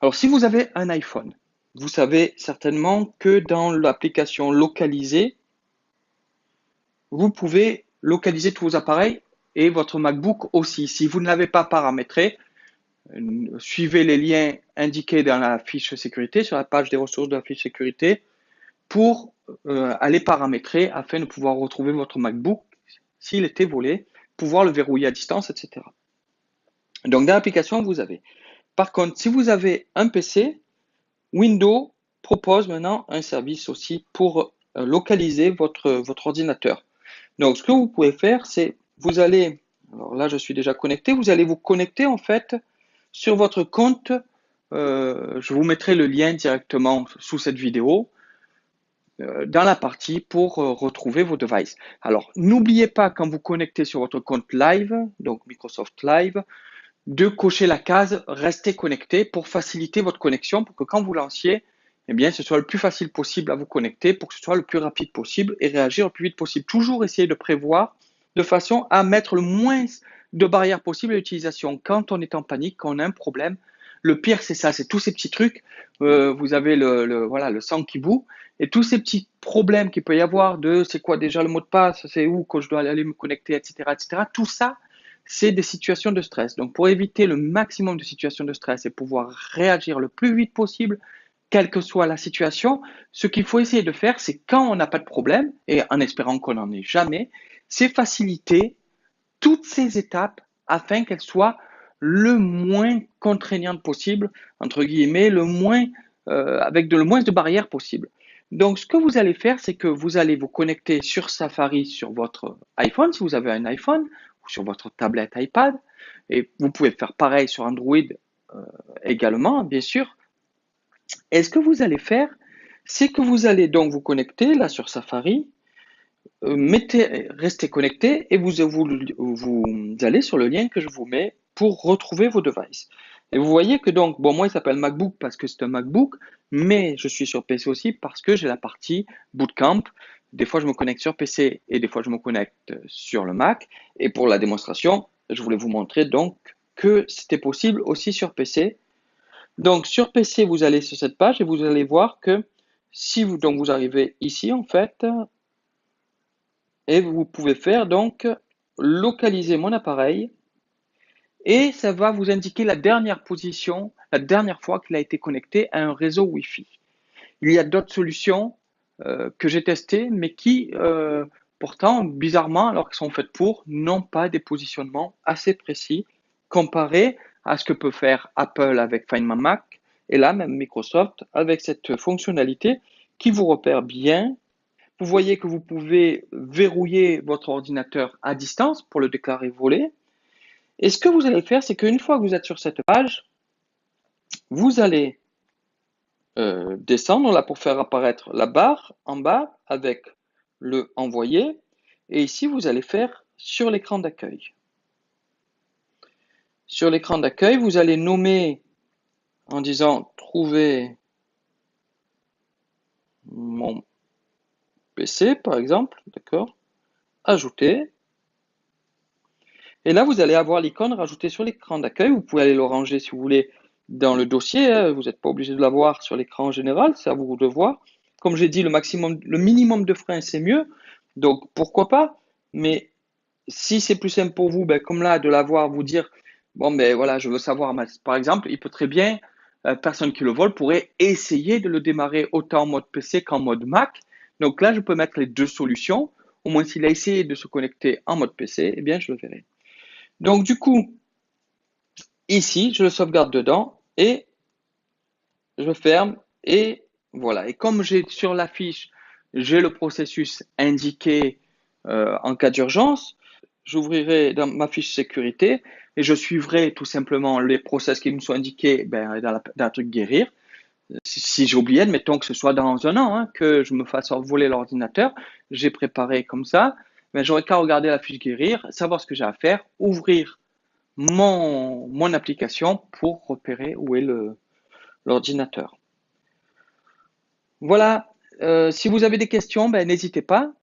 Alors, si vous avez un iPhone, vous savez certainement que dans l'application localisée, vous pouvez localiser tous vos appareils et votre MacBook aussi. Si vous ne l'avez pas paramétré, suivez les liens indiqués dans la fiche sécurité, sur la page des ressources de la fiche sécurité, pour aller paramétrer afin de pouvoir retrouver votre MacBook s'il était volé, pouvoir le verrouiller à distance, etc. Donc dans l'application, vous avez. Par contre, si vous avez un PC, Windows propose maintenant un service aussi pour localiser votre ordinateur. Donc ce que vous pouvez faire, c'est vous allez, alors là je suis déjà connecté, vous allez vous connecter en fait sur votre compte. Je vous mettrai le lien directement sous cette vidéo dans la partie pour retrouver vos devices. Alors, n'oubliez pas quand vous connectez sur votre compte Live, donc Microsoft Live, de cocher la case Rester connecté pour faciliter votre connexion, pour que quand vous lanciez, eh bien, ce soit le plus facile possible à vous connecter, pour que ce soit le plus rapide possible et réagir le plus vite possible. Toujours essayer de prévoir de façon à mettre le moins de barrières possibles à l'utilisation. Quand on est en panique, quand on a un problème, le pire, c'est ça, c'est tous ces petits trucs. Vous avez voilà, le sang qui bout et tous ces petits problèmes qu'il peut y avoir de c'est quoi déjà le mot de passe, c'est où que je dois aller me connecter, etc., etc. Tout ça, c'est des situations de stress. Donc, pour éviter le maximum de situations de stress et pouvoir réagir le plus vite possible, quelle que soit la situation, ce qu'il faut essayer de faire, c'est quand on n'a pas de problème, et en espérant qu'on n'en ait jamais, c'est faciliter toutes ces étapes afin qu'elles soient le moins contraignantes possible, entre guillemets, avec le moins de barrières possible. Donc, ce que vous allez faire, c'est que vous allez vous connecter sur Safari sur votre iPhone, si vous avez un iPhone, ou sur votre tablette iPad, et vous pouvez faire pareil sur Android également, bien sûr. Et ce que vous allez faire, c'est que vous allez donc vous connecter là sur Safari, restez connecté et vous allez sur le lien que je vous mets pour retrouver vos devices. Et vous voyez que donc, bon, moi il s'appelle MacBook parce que c'est un MacBook, mais je suis sur PC aussi parce que j'ai la partie Bootcamp. Des fois je me connecte sur PC et des fois je me connecte sur le Mac. Et pour la démonstration, je voulais vous montrer donc que c'était possible aussi sur PC. Donc sur PC, vous allez sur cette page et vous allez voir que si vous, donc vous arrivez ici en fait, et vous pouvez faire donc localiser mon appareil et ça va vous indiquer la dernière position, la dernière fois qu'il a été connecté à un réseau Wi-Fi. Il y a d'autres solutions que j'ai testées, mais qui pourtant, bizarrement, alors qu'elles sont faites pour, n'ont pas des positionnements assez précis comparé à ce que peut faire Apple avec Find My Mac et là même Microsoft avec cette fonctionnalité qui vous repère bien. Vous voyez que vous pouvez verrouiller votre ordinateur à distance pour le déclarer volé. Et ce que vous allez faire, c'est qu'une fois que vous êtes sur cette page, vous allez descendre là pour faire apparaître la barre en bas avec le envoyer. Et ici, vous allez faire sur l'écran d'accueil. Sur l'écran d'accueil, vous allez nommer en disant trouver mon PC, par exemple, d'accord, ajouter. Et là, vous allez avoir l'icône rajoutée sur l'écran d'accueil. Vous pouvez aller le ranger si vous voulez dans le dossier. Vous n'êtes pas obligé de l'avoir sur l'écran général, c'est à vous de voir. Comme j'ai dit, le minimum de freins, c'est mieux. Donc, pourquoi pas? Mais si c'est plus simple pour vous, ben, comme là, de l'avoir, vous dire, bon, ben voilà, je veux savoir, par exemple, il peut très bien, personne qui le vole pourrait essayer de le démarrer autant en mode PC qu'en mode Mac. Donc là, je peux mettre les deux solutions. Au moins, s'il a essayé de se connecter en mode PC, eh bien, je le verrai. Donc du coup, ici, je le sauvegarde dedans et je ferme et voilà. Et comme j'ai sur la fiche, j'ai le processus indiqué en cas d'urgence, j'ouvrirai dans ma fiche sécurité et je suivrai tout simplement les process qui me sont indiqués dans la truc guérir. Si j'ai oublié, admettons que ce soit dans un an, hein, que je me fasse voler l'ordinateur, j'ai préparé comme ça, ben, j'aurais qu'à regarder la fiche guérir, savoir ce que j'ai à faire, ouvrir mon application pour repérer où est l'ordinateur. Voilà, si vous avez des questions, ben, n'hésitez pas.